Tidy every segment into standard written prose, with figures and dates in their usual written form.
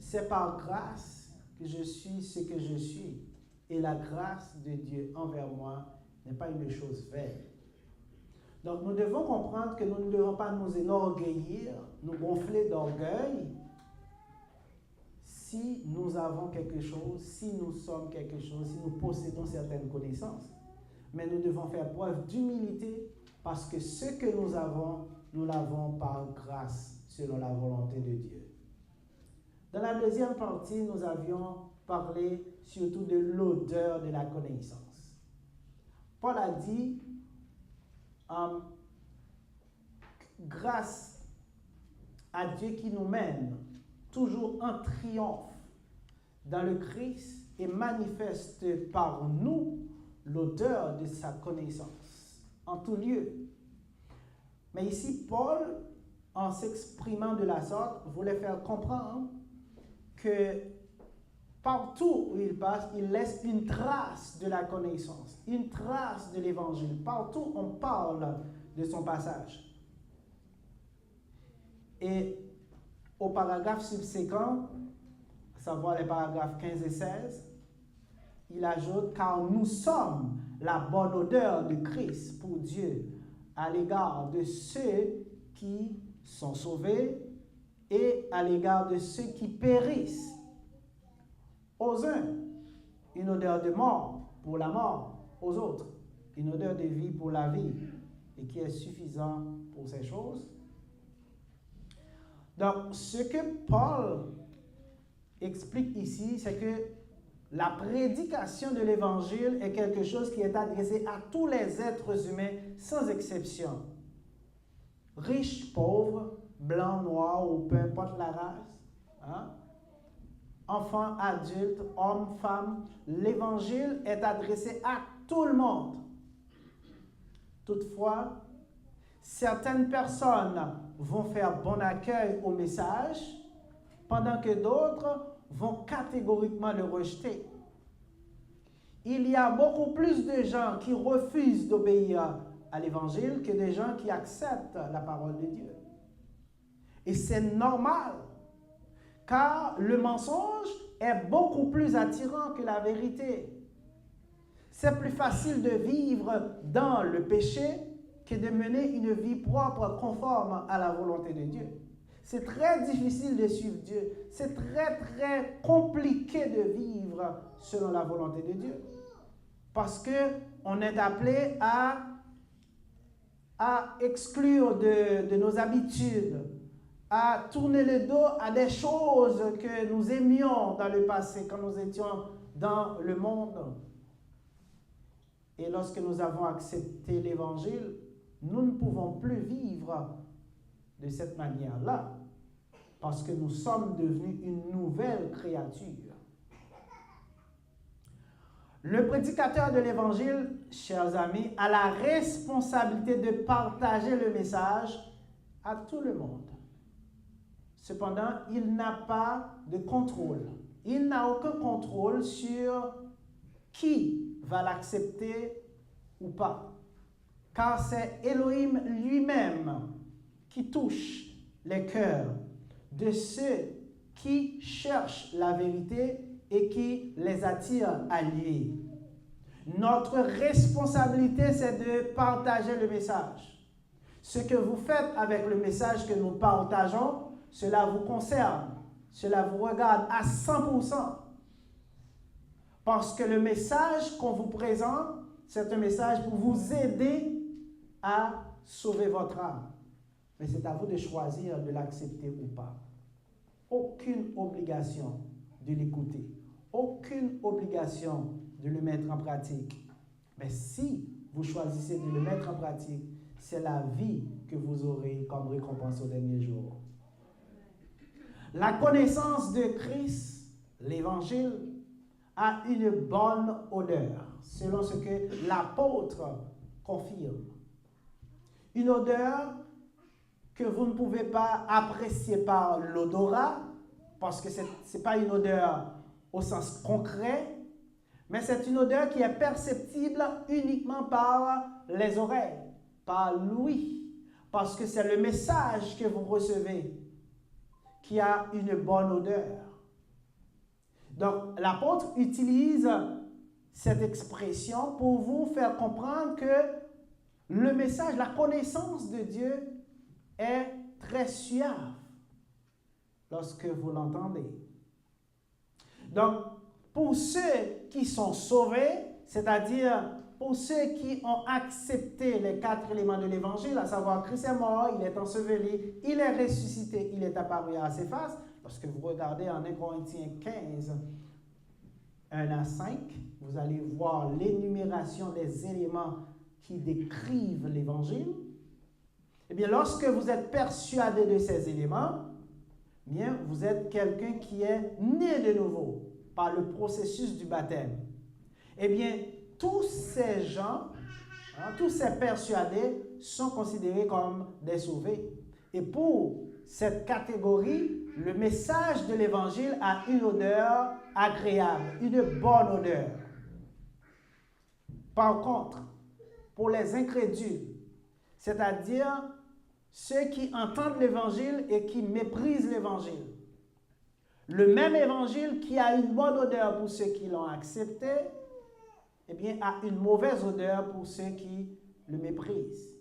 c'est par grâce que je suis ce que je suis. Et la grâce de Dieu envers moi n'est pas une chose vaine. Donc nous devons comprendre que nous ne devons pas nous enorgueillir, nous gonfler d'orgueil si nous avons quelque chose, si nous sommes quelque chose, si nous possédons certaines connaissances. Mais nous devons faire preuve d'humilité parce que ce que nous avons, nous l'avons par grâce, selon la volonté de Dieu. Dans la deuxième partie, nous avions parlé surtout de l'odeur de la connaissance. Paul a dit, grâce à Dieu qui nous mène toujours en triomphe dans le Christ et manifeste par nous l'odeur de sa connaissance en tout lieu. Mais ici, Paul, en s'exprimant de la sorte, voulait faire comprendre que partout où il passe, il laisse une trace de la connaissance, une trace de l'évangile. Partout, on parle de son passage. Et au paragraphe subséquent, à savoir les paragraphes 15 et 16, il ajoute « Car nous sommes la bonne odeur de Christ pour Dieu à l'égard de ceux qui sont sauvés et à l'égard de ceux qui périssent. Aux uns, une odeur de mort pour la mort, aux autres, une odeur de vie pour la vie, et qui est suffisant pour ces choses. » Donc, ce que Paul explique ici, c'est que la prédication de l'Évangile est quelque chose qui est adressé à tous les êtres humains, sans exception. Riches, pauvres, blancs, noirs, ou peu importe la race. Hein? Enfants, adultes, hommes, femmes. L'Évangile est adressé à tout le monde. Toutefois, certaines personnes vont faire bon accueil au message, pendant que d'autres vont catégoriquement le rejeter. Il y a beaucoup plus de gens qui refusent d'obéir à l'Évangile que de gens qui acceptent la parole de Dieu. Et c'est normal, car le mensonge est beaucoup plus attirant que la vérité. C'est plus facile de vivre dans le péché que de mener une vie propre, conforme à la volonté de Dieu. C'est très difficile de suivre Dieu. C'est très, très compliqué de vivre selon la volonté de Dieu. Parce qu'on est appelé à exclure de nos habitudes, à tourner le dos à des choses que nous aimions dans le passé, quand nous étions dans le monde. Et lorsque nous avons accepté l'Évangile, nous ne pouvons plus vivre de cette manière-là, parce que nous sommes devenus une nouvelle créature. Le prédicateur de l'Évangile, chers amis, a la responsabilité de partager le message à tout le monde. Cependant, il n'a pas de contrôle. Il n'a aucun contrôle sur qui va l'accepter ou pas. Car c'est Elohim lui-même qui touche les cœurs de ceux qui cherchent la vérité et qui les attire à lui. Notre responsabilité, c'est de partager le message. Ce que vous faites avec le message que nous partageons, cela vous concerne, cela vous regarde à 100%. Parce que le message qu'on vous présente, c'est un message pour vous aider à sauver votre âme. Mais c'est à vous de choisir de l'accepter ou pas. Aucune obligation de l'écouter. Aucune obligation de le mettre en pratique. Mais si vous choisissez de le mettre en pratique, c'est la vie que vous aurez comme récompense au dernier jour. La connaissance de Christ, l'Évangile, a une bonne odeur, selon ce que l'apôtre confirme. Une odeur que vous ne pouvez pas apprécier par l'odorat, parce que ce n'est pas une odeur au sens concret, mais c'est une odeur qui est perceptible uniquement par les oreilles, par l'ouïe, parce que c'est le message que vous recevez qui a une bonne odeur. Donc, l'apôtre utilise cette expression pour vous faire comprendre que le message, la connaissance de Dieu est très suave lorsque vous l'entendez. Donc, pour ceux qui sont sauvés, c'est-à-dire pour ceux qui ont accepté les 4 éléments de l'Évangile, à savoir Christ est mort, il est enseveli, il est ressuscité, il est apparu à ses faces. Lorsque vous regardez en 1 Corinthiens 15, 1 à 5, vous allez voir l'énumération des éléments qui décrivent l'Évangile. Eh bien, lorsque vous êtes persuadé de ces éléments, bien, vous êtes quelqu'un qui est né de nouveau par le processus du baptême. Eh bien, tous ces gens, tous ces persuadés sont considérés comme des sauvés. Et pour cette catégorie, le message de l'Évangile a une odeur agréable, une bonne odeur. Par contre, pour les incrédules, c'est-à-dire ceux qui entendent l'Évangile et qui méprisent l'Évangile, le même Évangile qui a une bonne odeur pour ceux qui l'ont accepté, eh bien, a une mauvaise odeur pour ceux qui le méprisent.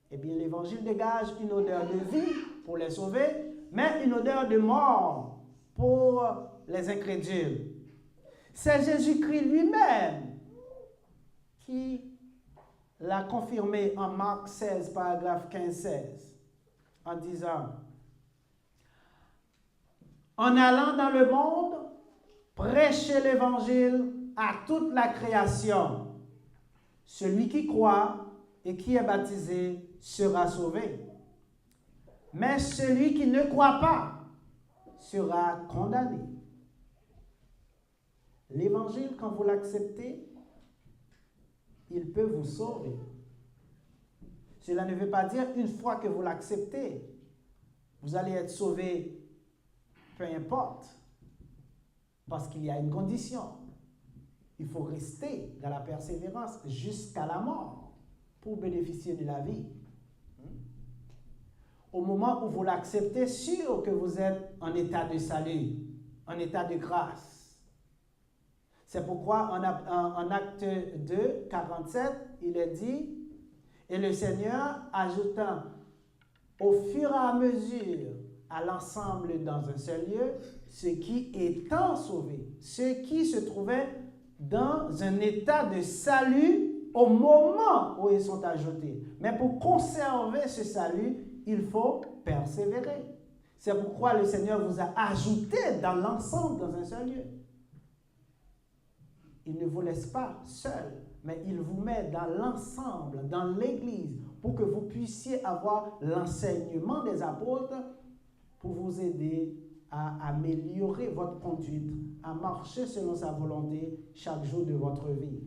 Eh bien, l'Évangile dégage une odeur de vie pour les sauver, mais une odeur de mort pour les incrédules. C'est Jésus-Christ lui-même qui l'a confirmé en Marc 16, paragraphe 15-16, en disant « En allant dans le monde, prêchez l'Évangile à toute la création. Celui qui croit et qui est baptisé sera sauvé. Mais celui qui ne croit pas sera condamné. » L'Évangile, quand vous l'acceptez, il peut vous sauver. Cela ne veut pas dire une fois que vous l'acceptez, vous allez être sauvé, peu importe, parce qu'il y a une condition. Il faut rester dans la persévérance jusqu'à la mort pour bénéficier de la vie. Au moment où vous l'acceptez, sûr que vous êtes en état de salut, en état de grâce. C'est pourquoi en Acte 2, 47, il est dit, et le Seigneur ajoutant au fur et à mesure à l'ensemble dans un seul lieu, ceux qui étant sauvés, ceux qui se trouvaient dans un état de salut au moment où ils sont ajoutés. Mais pour conserver ce salut, il faut persévérer. C'est pourquoi le Seigneur vous a ajouté dans l'ensemble dans un seul lieu. Il ne vous laisse pas seul, mais il vous met dans l'ensemble, dans l'Église, pour que vous puissiez avoir l'enseignement des apôtres pour vous aider à améliorer votre conduite, à marcher selon sa volonté chaque jour de votre vie.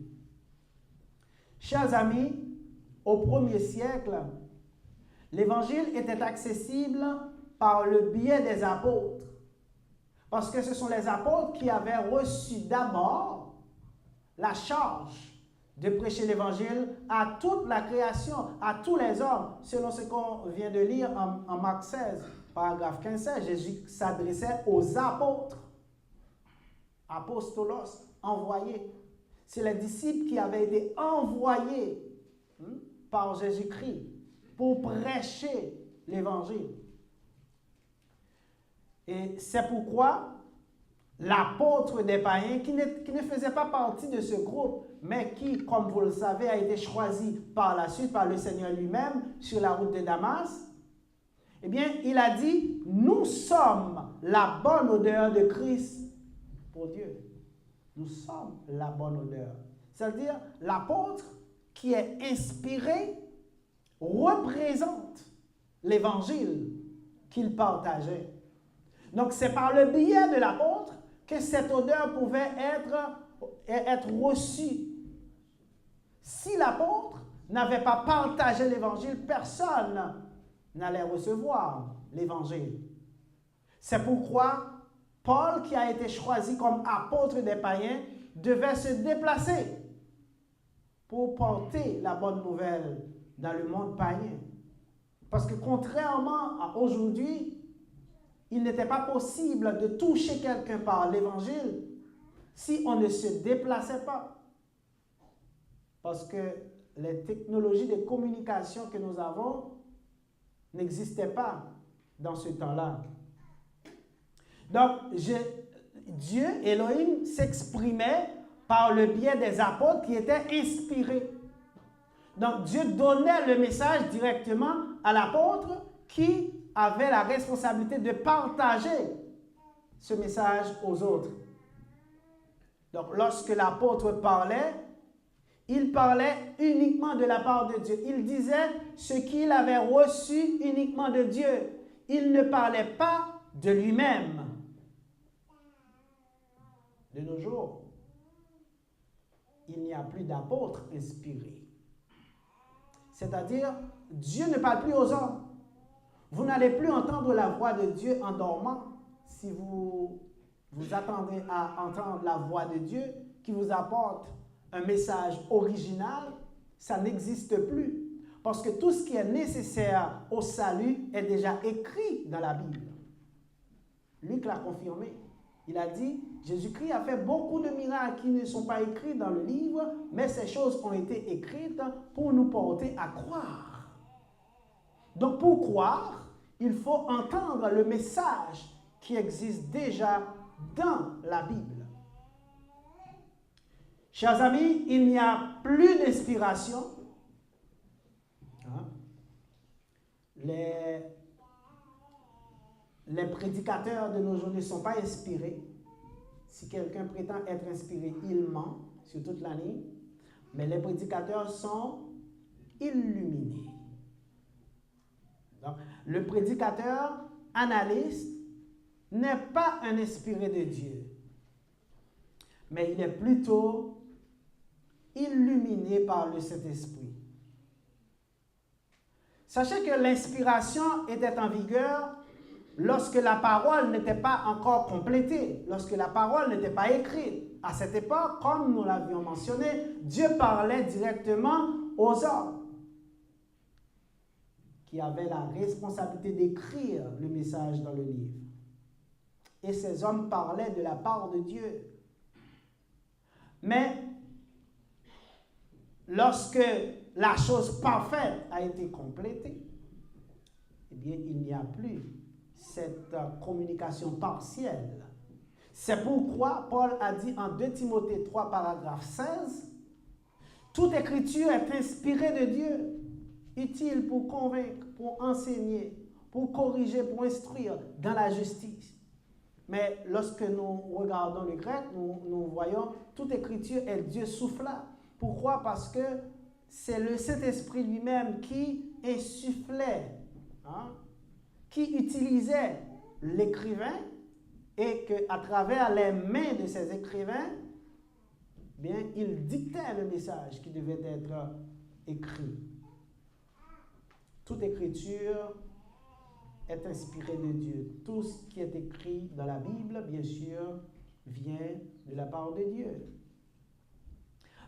Chers amis, au 1er siècle, l'Évangile était accessible par le biais des apôtres, parce que ce sont les apôtres qui avaient reçu d'abord la charge de prêcher l'Évangile à toute la création, à tous les hommes, selon ce qu'on vient de lire en Marc 16. Paragraphe 15, Jésus s'adressait aux apôtres, apostolos, envoyés. C'est les disciples qui avaient été envoyés par Jésus-Christ pour prêcher l'Évangile. Et c'est pourquoi l'apôtre des païens, qui ne faisait pas partie de ce groupe, mais qui, comme vous le savez, a été choisi par la suite par le Seigneur lui-même sur la route de Damas, eh bien, il a dit, nous sommes la bonne odeur de Christ pour Dieu. Nous sommes la bonne odeur. C'est-à-dire, l'apôtre qui est inspiré représente l'évangile qu'il partageait. Donc, c'est par le biais de l'apôtre que cette odeur pouvait être reçue. Si l'apôtre n'avait pas partagé l'évangile, personne n'allait recevoir l'évangile. C'est pourquoi Paul, qui a été choisi comme apôtre des païens, devait se déplacer pour porter la bonne nouvelle dans le monde païen. Parce que contrairement à aujourd'hui, il n'était pas possible de toucher quelqu'un par l'Évangile si on ne se déplaçait pas. Parce que les technologies de communication que nous avons n'existaient pas dans ce temps-là. Donc, Dieu, Elohim, s'exprimait par le biais des apôtres qui étaient inspirés. Donc, Dieu donnait le message directement à l'apôtre qui avait la responsabilité de partager ce message aux autres. Donc, lorsque l'apôtre parlait, il parlait uniquement de la part de Dieu. Il disait ce qu'il avait reçu uniquement de Dieu. Il ne parlait pas de lui-même. De nos jours, il n'y a plus d'apôtres inspirés. C'est-à-dire, Dieu ne parle plus aux hommes. Vous n'allez plus entendre la voix de Dieu en dormant si vous attendez à entendre la voix de Dieu qui vous apporte un message original. Ça n'existe plus. Parce que tout ce qui est nécessaire au salut est déjà écrit dans la Bible. Luc l'a confirmé. Il a dit, Jésus-Christ a fait beaucoup de miracles qui ne sont pas écrits dans le livre, mais ces choses ont été écrites pour nous porter à croire. Donc pour croire, il faut entendre le message qui existe déjà dans la Bible. Chers amis, il n'y a plus d'inspiration. Les prédicateurs de nos jours ne sont pas inspirés. Si quelqu'un prétend être inspiré, il ment sur toute la ligne. Mais les prédicateurs sont illuminés. Donc, le prédicateur analyste n'est pas un inspiré de Dieu, mais il est plutôt illuminé par le Saint-Esprit. Sachez que l'inspiration était en vigueur lorsque la parole n'était pas encore complétée, lorsque la parole n'était pas écrite. À cette époque, comme nous l'avions mentionné, Dieu parlait directement aux hommes qui avaient la responsabilité d'écrire le message dans le livre. Et ces hommes parlaient de la part de Dieu. Mais lorsque la chose parfaite a été complétée, eh bien, il n'y a plus cette communication partielle. C'est pourquoi Paul a dit en 2 Timothée 3, paragraphe 16, « Toute écriture est inspirée de Dieu, utile pour convaincre, pour enseigner, pour corriger, pour instruire dans la justice. » Mais lorsque nous regardons le grec, nous voyons toute écriture est Dieu souffla. Pourquoi? Parce que c'est le Saint-Esprit lui-même qui insufflait, qui utilisait l'écrivain et qu'à travers les mains de ces écrivains, bien, il dictait le message qui devait être écrit. Toute écriture est inspirée de Dieu. Tout ce qui est écrit dans la Bible, bien sûr, vient de la part de Dieu.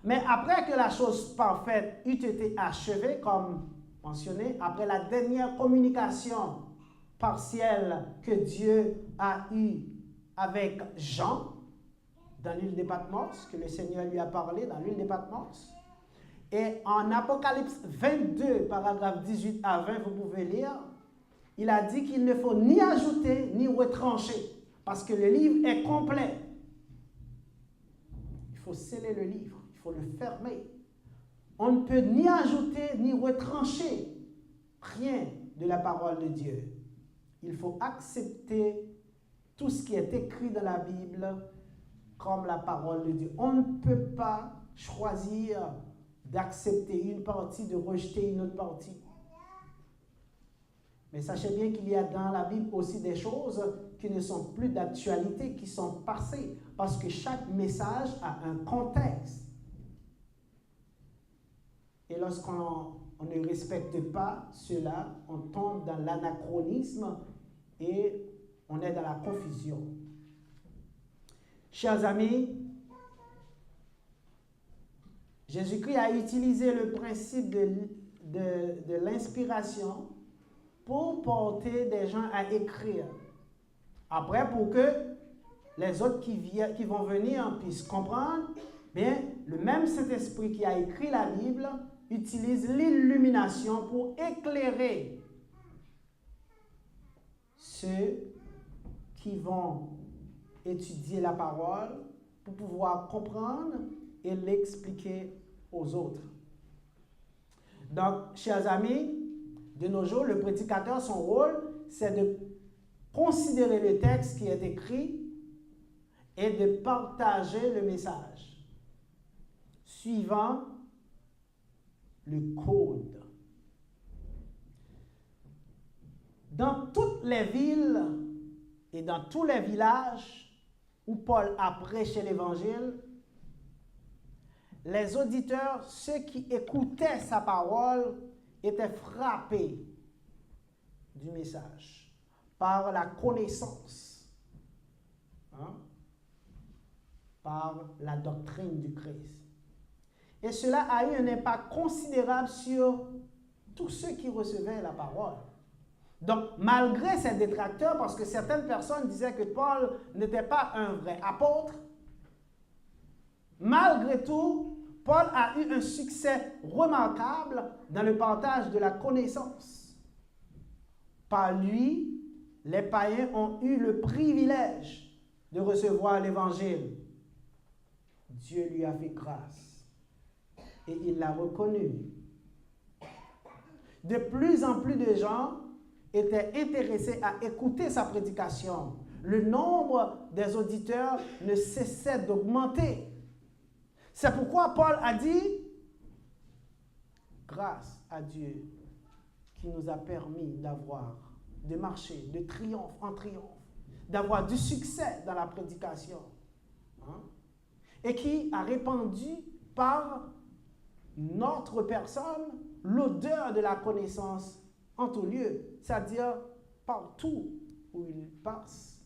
Mais après que la chose parfaite eut été achevée, comme mentionné, après la dernière communication partielle que Dieu a eue avec Jean dans l'île de Patmos, que le Seigneur lui a parlé dans l'île de Patmos, et en Apocalypse 22, paragraphe 18 à 20, vous pouvez lire, il a dit qu'il ne faut ni ajouter ni retrancher, parce que le livre est complet. Il faut sceller le livre, il faut le fermer. On ne peut ni ajouter ni retrancher rien de la parole de Dieu. Il faut accepter tout ce qui est écrit dans la Bible comme la parole de Dieu. On ne peut pas choisir d'accepter une partie, de rejeter une autre partie. Mais sachez bien qu'il y a dans la Bible aussi des choses qui ne sont plus d'actualité, qui sont passées, parce que chaque message a un contexte. Et lorsqu'on ne respecte pas cela, on tombe dans l'anachronisme et on est dans la confusion. Chers amis, Jésus-Christ a utilisé le principe de l'inspiration pour porter des gens à écrire. Après, pour que les autres qui vont venir puissent comprendre, bien, le même Saint-Esprit qui a écrit la Bible utilise l'illumination pour éclairer ceux qui vont étudier la parole pour pouvoir comprendre et l'expliquer aux autres. Donc, chers amis, de nos jours, le prédicateur, son rôle, c'est de considérer le texte qui est écrit et de partager le message suivant le code. Dans toutes les villes et dans tous les villages où Paul a prêché l'Évangile, les auditeurs, ceux qui écoutaient sa parole, étaient frappés du message par la connaissance, par la doctrine du Christ. Et cela a eu un impact considérable sur tous ceux qui recevaient la parole. Donc, malgré ces détracteurs, parce que certaines personnes disaient que Paul n'était pas un vrai apôtre, malgré tout, Paul a eu un succès remarquable dans le partage de la connaissance. Par lui, les païens ont eu le privilège de recevoir l'Évangile. Dieu lui a fait grâce et il l'a reconnu. De plus en plus de gens étaient intéressés à écouter sa prédication. Le nombre des auditeurs ne cessait d'augmenter. C'est pourquoi Paul a dit « Grâce à Dieu qui nous a permis de marcher de triomphe en triomphe, d'avoir du succès dans la prédication, et qui a répandu par notre personne l'odeur de la connaissance en tout lieu, c'est-à-dire partout où il passe,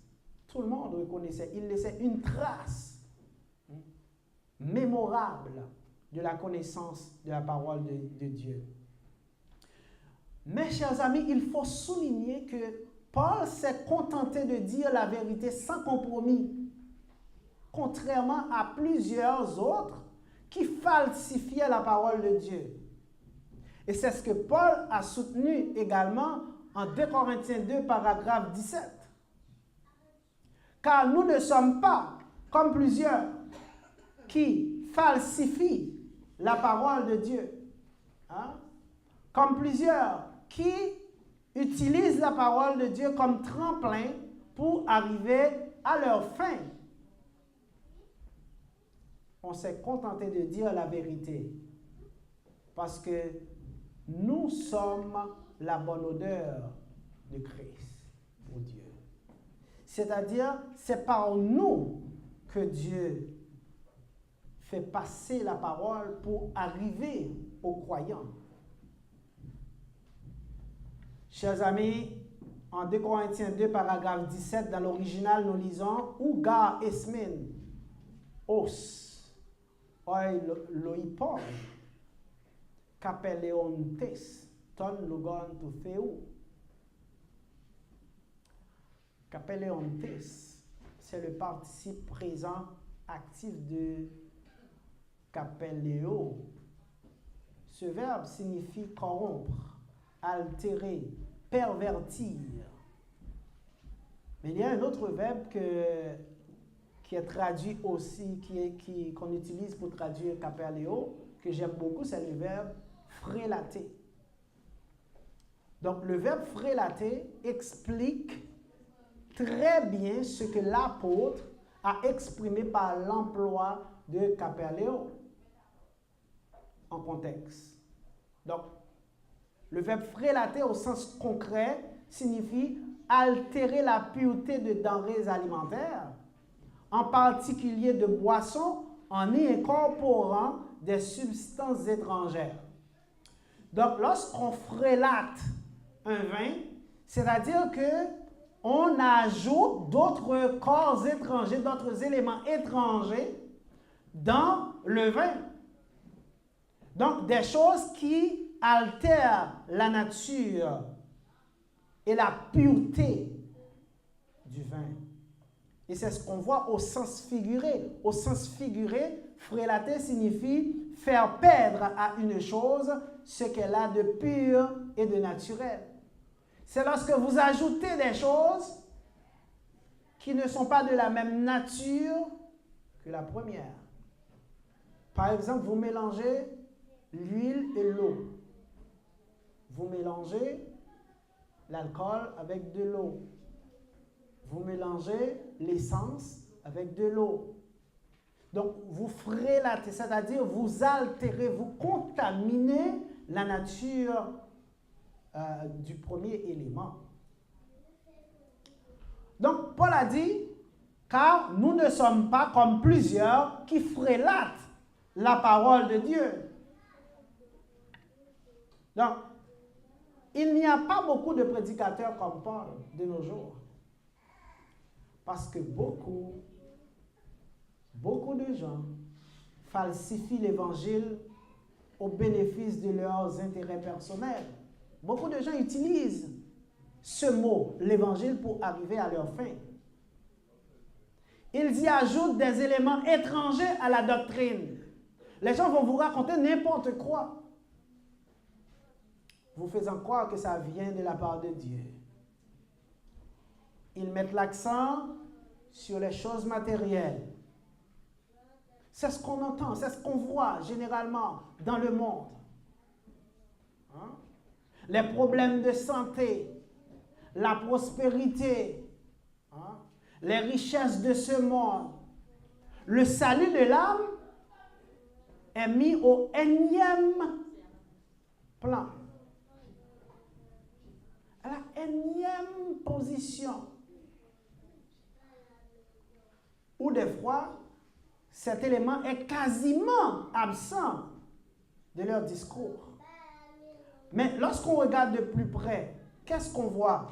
tout le monde reconnaissait, il laissait une trace mémorable de la connaissance de la parole de Dieu. Mes chers amis, il faut souligner que Paul s'est contenté de dire la vérité sans compromis, contrairement à plusieurs autres qui falsifiaient la parole de Dieu. Et c'est ce que Paul a soutenu également en 2 Corinthiens 2, paragraphe 17. Car nous ne sommes pas comme plusieurs qui falsifient la parole de Dieu. Comme plusieurs qui utilisent la parole de Dieu comme tremplin pour arriver à leur fin. On s'est contenté de dire la vérité parce que nous sommes la bonne odeur de Christ pour Dieu. C'est-à-dire, c'est par nous que Dieu fait passer la parole pour arriver aux croyants. Chers amis, en 2 Corinthiens 2, paragraphe 17, dans l'original, nous lisons « Ouga esmen os oi loipon kapeleontes ton lugon tu feu ». Kapeleontes, c'est le participe présent actif de kapeleo. Ce verbe signifie corrompre, altérer, pervertir. Mais il y a un autre verbe qui est traduit aussi, qu'on utilise pour traduire kapeleo, que j'aime beaucoup, c'est le verbe frélater. Donc le verbe frélater explique très bien ce que l'apôtre a exprimé par l'emploi de kapeleo en contexte. Donc, le verbe frélater au sens concret signifie altérer la pureté de denrées alimentaires, en particulier de boissons, en y incorporant des substances étrangères. Donc, lorsqu'on frélate un vin, c'est-à-dire que on ajoute d'autres corps étrangers, d'autres éléments étrangers dans le vin. Donc, des choses qui altèrent la nature et la pureté du vin. Et c'est ce qu'on voit au sens figuré. Au sens figuré, frélater signifie faire perdre à une chose ce qu'elle a de pur et de naturel. C'est lorsque vous ajoutez des choses qui ne sont pas de la même nature que la première. Par exemple, vous mélangez l'huile et l'eau. Vous mélangez l'alcool avec de l'eau. Vous mélangez l'essence avec de l'eau. Donc, vous frélatez, c'est-à-dire vous altérez, vous contaminez la nature du premier élément. Donc, Paul a dit, car nous ne sommes pas comme plusieurs qui frélatent la parole de Dieu. Donc, il n'y a pas beaucoup de prédicateurs comme Paul de nos jours. Parce que beaucoup de gens falsifient l'évangile au bénéfice de leurs intérêts personnels. Beaucoup de gens utilisent ce mot, l'évangile, pour arriver à leur fin. Ils y ajoutent des éléments étrangers à la doctrine. Les gens vont vous raconter n'importe quoi, vous faisant croire que ça vient de la part de Dieu. Ils mettent l'accent sur les choses matérielles. C'est ce qu'on entend, c'est ce qu'on voit généralement dans le monde. Hein? Les problèmes de santé, la prospérité, hein? Les richesses de ce monde. Le salut de l'âme est mis au énième plan. À la énième position. Ou des fois, cet élément est quasiment absent de leur discours. Mais lorsqu'on regarde de plus près, qu'est-ce qu'on voit?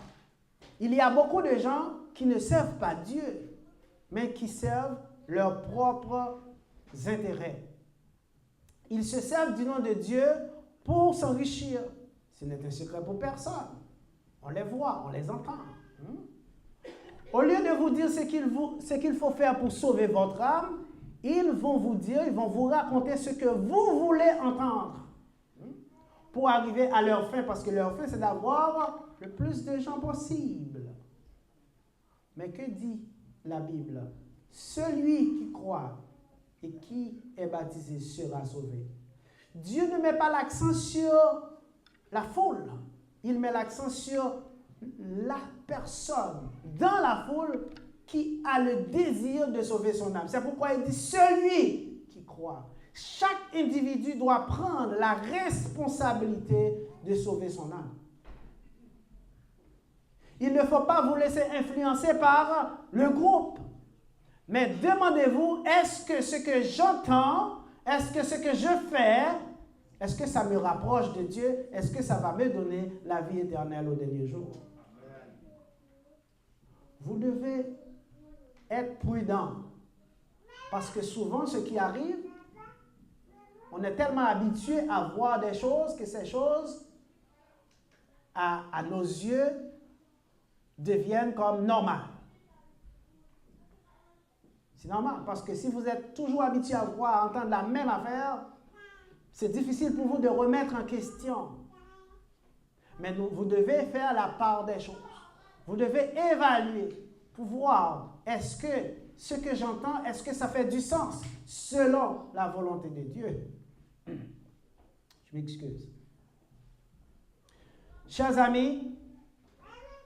Il y a beaucoup de gens qui ne servent pas Dieu, mais qui servent leurs propres intérêts. Ils se servent du nom de Dieu pour s'enrichir. Ce n'est un secret pour personne. On les voit, on les entend. Au lieu de vous dire ce qu'il faut faire pour sauver votre âme, ils vont vous raconter ce que vous voulez entendre pour arriver à leur fin, parce que leur fin, c'est d'avoir le plus de gens possible. Mais que dit la Bible? Celui qui croit et qui est baptisé sera sauvé. Dieu ne met pas l'accent sur la foule. Il met l'accent sur la personne dans la foule qui a le désir de sauver son âme. C'est pourquoi il dit celui qui croit. Chaque individu doit prendre la responsabilité de sauver son âme. Il ne faut pas vous laisser influencer par le groupe. Mais demandez-vous, est-ce que ce que j'entends, est-ce que ce que je fais, est-ce que ça me rapproche de Dieu? Est-ce que ça va me donner la vie éternelle au dernier jour? Vous devez être prudent. Parce que souvent, ce qui arrive, on est tellement habitué à voir des choses que ces choses, à nos yeux, deviennent comme normales. C'est normal, parce que si vous êtes toujours habitué à voir, à entendre la même affaire, c'est difficile pour vous de remettre en question. Mais vous devez faire la part des choses. Vous devez évaluer pour voir, est-ce que ce que j'entends, est-ce que ça fait du sens selon la volonté de Dieu? Je m'excuse. Chers amis,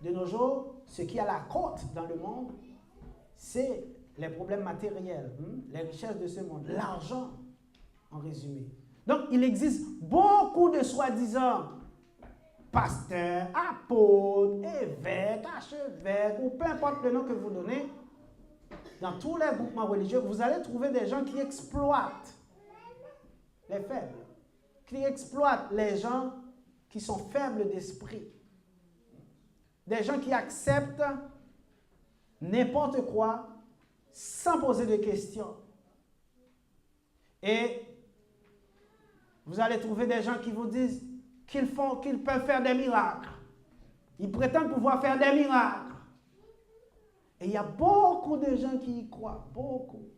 de nos jours, ce qui a la cote dans le monde, c'est les problèmes matériels, les richesses de ce monde, l'argent, en résumé. Donc, il existe beaucoup de soi-disant pasteurs, apôtres, évêques, archevêques, ou peu importe le nom que vous donnez, dans tous les groupements religieux, vous allez trouver des gens qui exploitent les faibles, qui exploitent les gens qui sont faibles d'esprit. Des gens qui acceptent n'importe quoi sans poser de questions. Et vous allez trouver des gens qui vous disent qu'ils peuvent faire des miracles. Ils prétendent pouvoir faire des miracles. Et il y a beaucoup de gens qui y croient, beaucoup,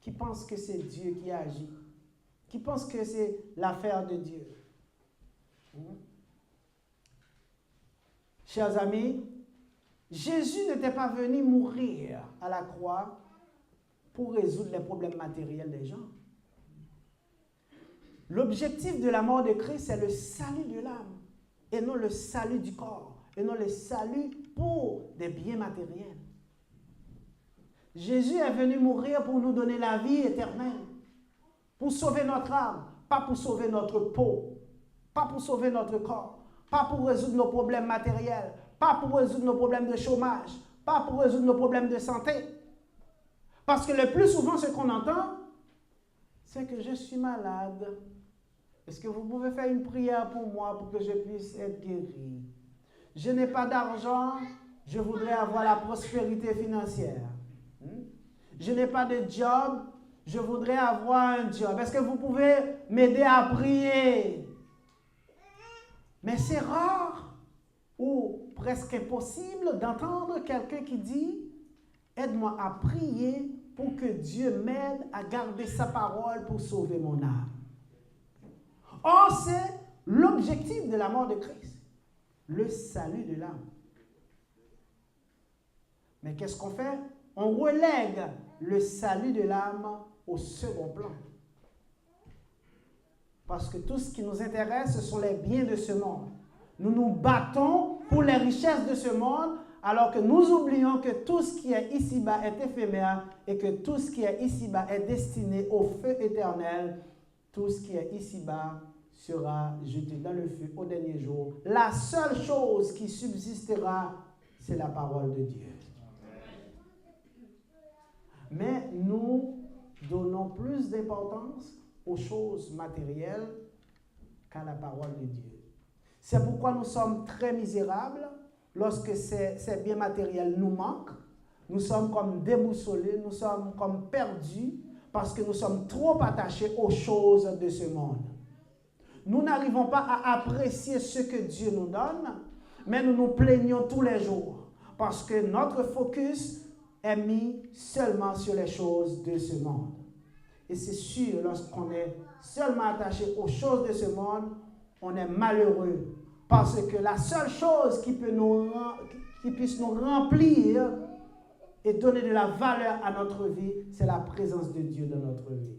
qui pensent que c'est Dieu qui agit, qui pensent que c'est l'affaire de Dieu. Chers amis, Jésus n'était pas venu mourir à la croix pour résoudre les problèmes matériels des gens. L'objectif de la mort de Christ, c'est le salut de l'âme, et non le salut du corps, et non le salut pour des biens matériels. Jésus est venu mourir pour nous donner la vie éternelle, pour sauver notre âme, pas pour sauver notre peau, pas pour sauver notre corps, pas pour résoudre nos problèmes matériels, pas pour résoudre nos problèmes de chômage, pas pour résoudre nos problèmes de santé. Parce que le plus souvent, ce qu'on entend, c'est que je suis malade. Est-ce que vous pouvez faire une prière pour moi pour que je puisse être guéri? Je n'ai pas d'argent, je voudrais avoir la prospérité financière. Je n'ai pas de job, je voudrais avoir un job. Est-ce que vous pouvez m'aider à prier? Mais c'est rare ou presque impossible d'entendre quelqu'un qui dit « Aide-moi à prier pour que Dieu m'aide à garder sa parole pour sauver mon âme. » Or, c'est l'objectif de la mort de Christ, le salut de l'âme. Mais qu'est-ce qu'on fait? On relègue le salut de l'âme au second plan. Parce que tout ce qui nous intéresse, ce sont les biens de ce monde. Nous nous battons pour les richesses de ce monde, alors que nous oublions que tout ce qui est ici-bas est éphémère et que tout ce qui est ici-bas est destiné au feu éternel. Tout ce qui est ici-bas sera jeté dans le feu au dernier jour. La seule chose qui subsistera, c'est la parole de Dieu. Mais nous donnons plus d'importance aux choses matérielles qu'à la parole de Dieu. C'est pourquoi nous sommes très misérables lorsque ces biens matériels nous manquent. Nous sommes comme déboussolés, nous sommes comme perdus parce que nous sommes trop attachés aux choses de ce monde. Nous n'arrivons pas à apprécier ce que Dieu nous donne, mais nous nous plaignons tous les jours parce que notre focus est mis seulement sur les choses de ce monde. Et c'est sûr, lorsqu'on est seulement attaché aux choses de ce monde, on est malheureux. Parce que la seule chose qui puisse nous remplir et donner de la valeur à notre vie, c'est la présence de Dieu dans notre vie.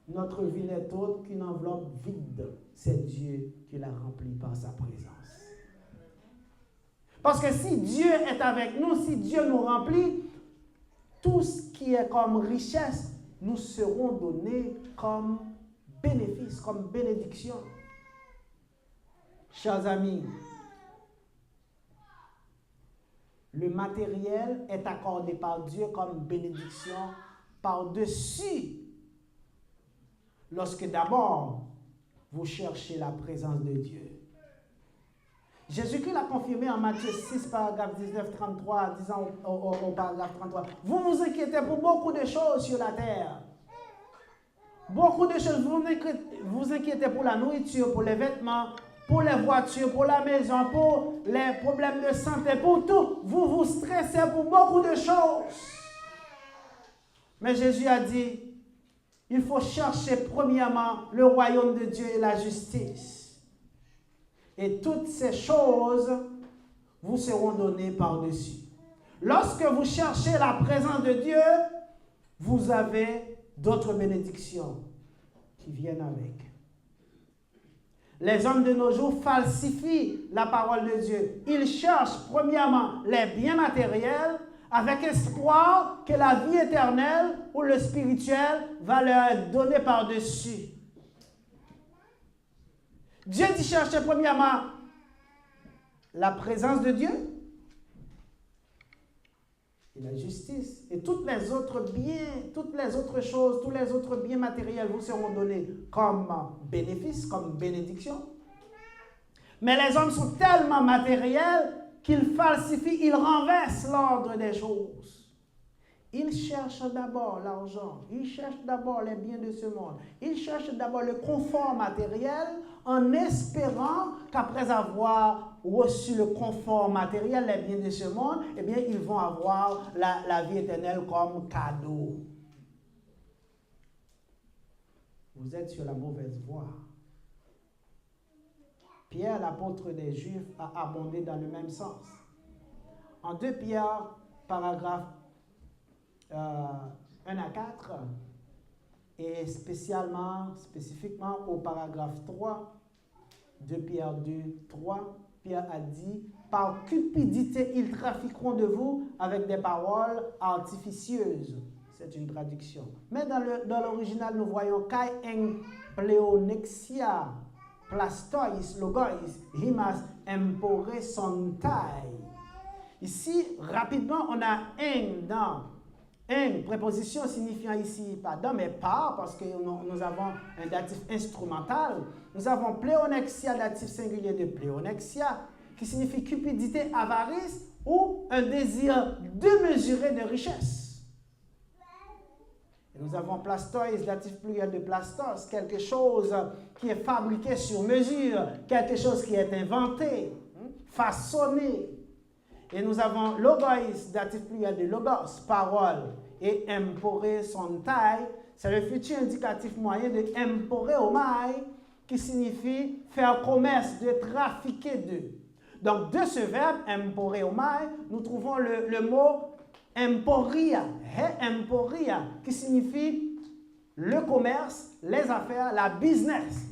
Notre vie n'est autre qu'une enveloppe vide. C'est Dieu qui la remplit par sa présence. Parce que si Dieu est avec nous, si Dieu nous remplit, tout ce qui est comme richesse, nous serons donnés comme bénéfice, comme bénédiction. Chers amis, le matériel est accordé par Dieu comme bénédiction par-dessus. Lorsque d'abord, vous cherchez la présence de Dieu. Jésus-Christ l'a confirmé en Matthieu 6, paragraphe 19-33, disant au paragraphe 33, « Vous vous inquiétez pour beaucoup de choses sur la terre. Beaucoup de choses. Vous inquiétez pour la nourriture, pour les vêtements, pour les voitures, pour la maison, pour les problèmes de santé, pour tout. Vous vous stressez pour beaucoup de choses. » Mais Jésus a dit, il faut chercher premièrement le royaume de Dieu et la justice. Et toutes ces choses vous seront données par-dessus. Lorsque vous cherchez la présence de Dieu, vous avez d'autres bénédictions qui viennent avec. Les hommes de nos jours falsifient la parole de Dieu. Ils cherchent premièrement les biens matériels avec espoir que la vie éternelle ou le spirituel va leur être donné par-dessus. Dieu dit chercher premièrement la présence de Dieu et la justice. Et toutes les autres biens, toutes les autres choses, tous les autres biens matériels vous seront donnés comme bénéfice, comme bénédiction. Mais les hommes sont tellement matériels qu'ils falsifient, ils renversent l'ordre des choses. Ils cherchent d'abord l'argent, ils cherchent d'abord les biens de ce monde, ils cherchent d'abord le confort matériel en espérant qu'après avoir reçu le confort matériel, les biens de ce monde, eh bien, ils vont avoir la vie éternelle comme cadeau. Vous êtes sur la mauvaise voie. Pierre, l'apôtre des Juifs, a abondé dans le même sens. En 2 Pierre, paragraphe 1 à 4, et spécifiquement au paragraphe 3, 2 Pierre 2, 3, Pierre a dit, « Par cupidité, ils trafiqueront de vous avec des paroles artificieuses. » C'est une traduction. Mais dans l'original, nous voyons « Kai en pleonexia plastois logois himas empore sontai » Ici, rapidement, on a « en » dans une préposition signifiant ici pas dans, mais par, parce que nous avons un datif instrumental. Nous avons pléonexia, datif singulier de pléonexia, qui signifie cupidité, avarice ou un désir démesuré de richesse. Et nous avons plastois, datif pluriel de plastos, quelque chose qui est fabriqué sur mesure, quelque chose qui est inventé, façonné. Et nous avons logois, datif pluriel de logos, parole, et empore sontai, c'est le futur indicatif moyen de empore omai, qui signifie faire commerce, de trafiquer de. Donc, de ce verbe, empore omai, nous trouvons le mot emporia, emporia, qui signifie le commerce, les affaires, la business.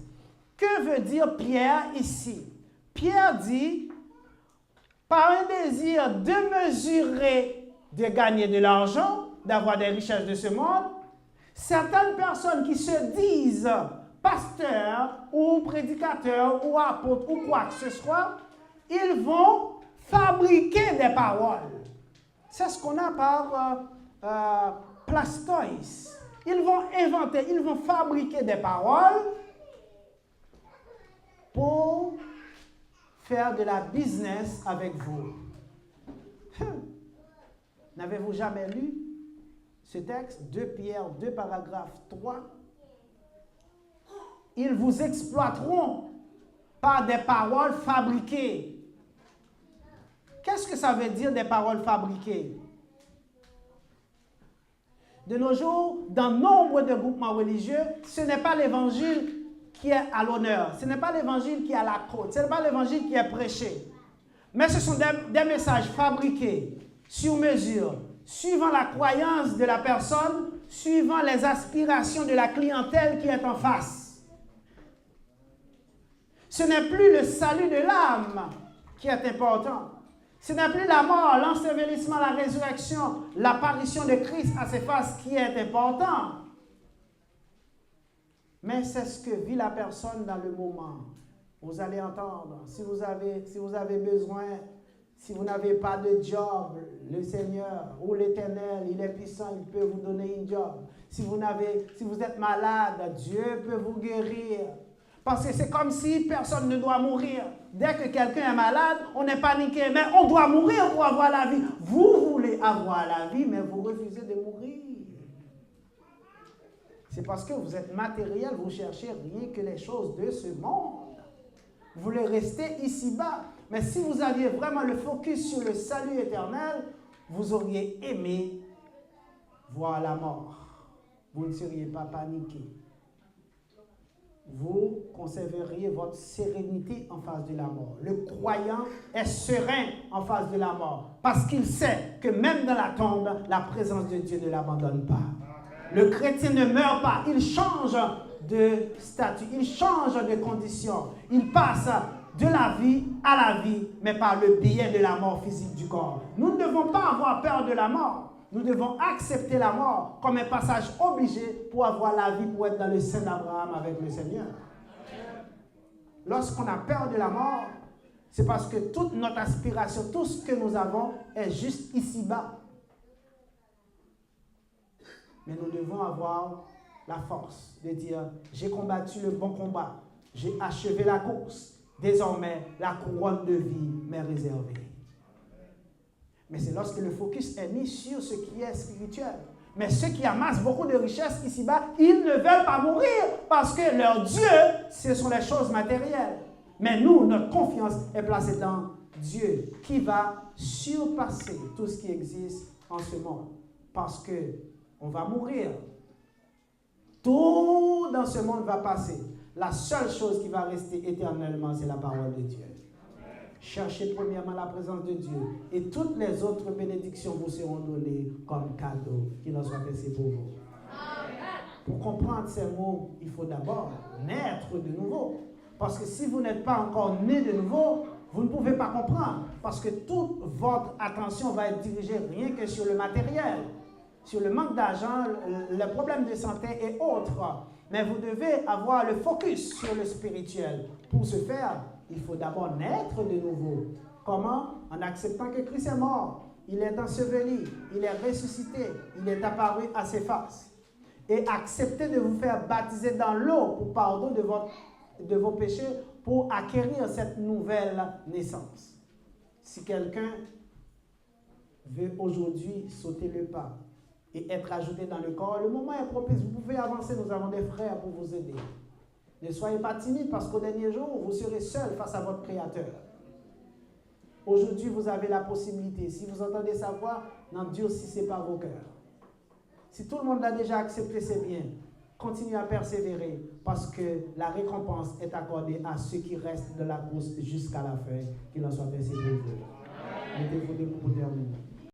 Que veut dire Pierre ici? Pierre dit, par un désir démesuré de gagner de l'argent, d'avoir des richesses de ce monde, certaines personnes qui se disent pasteurs ou prédicateurs ou apôtres ou quoi que ce soit, ils vont fabriquer des paroles. C'est ce qu'on a par plastois. Ils vont inventer, ils vont fabriquer des paroles pour faire de la business avec vous. N'avez-vous jamais lu ce texte? 2 Pierre 2, paragraphe 3. Ils vous exploiteront par des paroles fabriquées. Qu'est-ce que ça veut dire des paroles fabriquées? De nos jours, dans nombre de groupements religieux, ce n'est pas l'évangile qui est à l'honneur. Ce n'est pas l'évangile qui est à la côte. Ce n'est pas l'évangile qui est prêché. Mais ce sont des messages fabriqués, sur mesure, suivant la croyance de la personne, suivant les aspirations de la clientèle qui est en face. Ce n'est plus le salut de l'âme qui est important. Ce n'est plus la mort, l'ensevelissement, la résurrection, l'apparition de Christ à ses faces qui est important. Mais c'est ce que vit la personne dans le moment. Vous allez entendre, si vous avez besoin, si vous n'avez pas de job, le Seigneur ou l'Éternel, il est puissant, il peut vous donner un job. Si vous êtes malade, Dieu peut vous guérir. Parce que c'est comme si personne ne doit mourir. Dès que quelqu'un est malade, on est paniqué. Mais on doit mourir pour avoir la vie. Vous voulez avoir la vie, mais vous refusez de mourir. C'est parce que vous êtes matériel, vous cherchez rien que les choses de ce monde. Vous voulez rester ici-bas. Mais si vous aviez vraiment le focus sur le salut éternel, vous auriez aimé voir la mort. Vous ne seriez pas paniqué. Vous conserveriez votre sérénité en face de la mort. Le croyant est serein en face de la mort parce qu'il sait que même dans la tombe, la présence de Dieu ne l'abandonne pas. Le chrétien ne meurt pas, il change de statut, il change de condition. Il passe de la vie à la vie, mais par le biais de la mort physique du corps. Nous ne devons pas avoir peur de la mort. Nous devons accepter la mort comme un passage obligé pour avoir la vie, pour être dans le sein d'Abraham avec le Seigneur. Lorsqu'on a peur de la mort, c'est parce que toute notre aspiration, tout ce que nous avons est juste ici-bas. Mais nous devons avoir la force de dire, j'ai combattu le bon combat, j'ai achevé la course, désormais la couronne de vie m'est réservée. Mais c'est lorsque le focus est mis sur ce qui est spirituel. Mais ceux qui amassent beaucoup de richesses ici-bas, ils ne veulent pas mourir parce que leur Dieu, ce sont les choses matérielles. Mais nous, notre confiance est placée dans Dieu qui va surpasser tout ce qui existe en ce monde. Parce qu'on va mourir. Tout dans ce monde va passer. La seule chose qui va rester éternellement, c'est la parole de Dieu. Cherchez premièrement la présence de Dieu et toutes les autres bénédictions vous seront données comme cadeau. Qu'il en soit ainsi pour vous. Pour comprendre ces mots, il faut d'abord naître de nouveau. Parce que si vous n'êtes pas encore né de nouveau, vous ne pouvez pas comprendre. Parce que toute votre attention va être dirigée rien que sur le matériel, sur le manque d'argent, le problème de santé et autres. Mais vous devez avoir le focus sur le spirituel. Pour ce faire, il faut d'abord naître de nouveau. Comment? En acceptant que Christ est mort. Il est enseveli, il est ressuscité, il est apparu à ses faces. Et accepter de vous faire baptiser dans l'eau pour pardon de vos péchés, pour acquérir cette nouvelle naissance. Si quelqu'un veut aujourd'hui sauter le pas et être ajouté dans le corps, le moment est propice. Vous pouvez avancer, nous avons des frères pour vous aider. Ne soyez pas timide parce qu'au dernier jour, vous serez seul face à votre Créateur. Aujourd'hui, vous avez la possibilité. Si vous entendez sa voix, n'endurcissez pas vos cœurs. Si tout le monde l'a déjà accepté, c'est bien. Continuez à persévérer parce que la récompense est accordée à ceux qui restent de la course jusqu'à la fin. Qu'il en soit ainsi pour vous. Mettez-vous debout pour terminer.